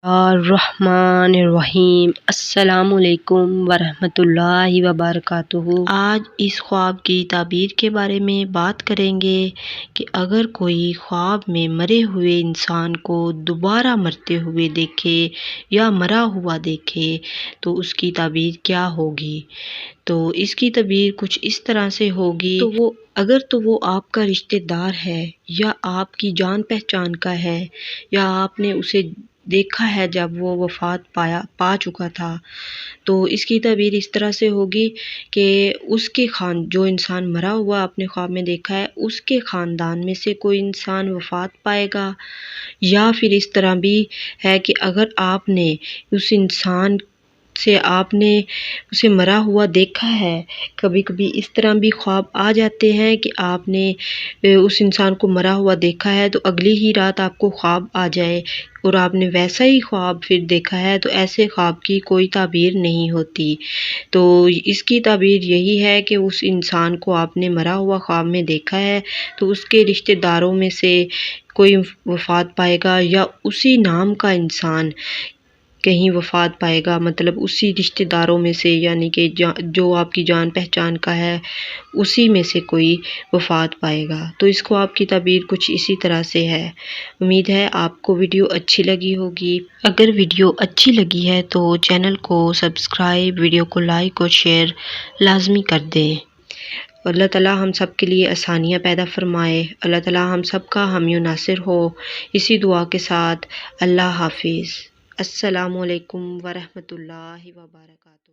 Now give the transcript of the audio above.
الرحمن الرحیم۔ السلام علیکم ورحمۃ اللہ وبرکاتہ۔ آج اس خواب کی تعبیر کے بارے میں بات کریں گے کہ اگر کوئی خواب میں مرے ہوئے انسان کو دوبارہ مرتے ہوئے دیکھے یا مرا ہوا دیکھے تو اس کی تعبیر کیا ہوگی۔ تو اس کی تعبیر کچھ اس طرح سے ہوگی تو وہ آپ کا رشتہ دار ہے یا آپ کی جان پہچان کا ہے یا آپ نے اسے دیکھا ہے جب وہ وفات پا چکا تھا، تو اس کی تعبیر اس طرح سے ہوگی کہ اس کے جو انسان مرا ہوا آپ نے خواب میں دیکھا ہے اس کے خاندان میں سے کوئی انسان وفات پائے گا، یا پھر اس طرح بھی ہے کہ اگر آپ نے اس انسان سے آپ نے اسے مرا ہوا دیکھا ہے، کبھی کبھی اس طرح بھی خواب آ جاتے ہیں کہ آپ نے اس انسان کو مرا ہوا دیکھا ہے تو اگلی ہی رات آپ کو خواب آ جائے اور آپ نے ویسا ہی خواب پھر دیکھا ہے، تو ایسے خواب کی کوئی تعبیر نہیں ہوتی۔ تو اس کی تعبیر یہی ہے کہ اس انسان کو آپ نے مرا ہوا خواب میں دیکھا ہے تو اس کے رشتہ داروں میں سے کوئی وفات پائے گا یا اسی نام کا انسان کہیں وفات پائے گا، مطلب اسی رشتہ داروں میں سے، یعنی کہ جو آپ کی جان پہچان کا ہے اسی میں سے کوئی وفات پائے گا۔ تو اس کو آپ کی تعبیر کچھ اسی طرح سے ہے۔ امید ہے آپ کو ویڈیو اچھی لگی ہوگی۔ اگر ویڈیو اچھی لگی ہے تو چینل کو سبسکرائب، ویڈیو کو لائک اور شیئر لازمی کر دیں۔ اللہ تعالیٰ ہم سب کے لیے آسانیاں پیدا فرمائے، اللہ تعالیٰ ہم سب کا حامی و ناصر ہو۔ اسی دعا کے ساتھ اللہ حافظ۔ السلام علیکم ورحمۃ اللہ وبرکاتہ۔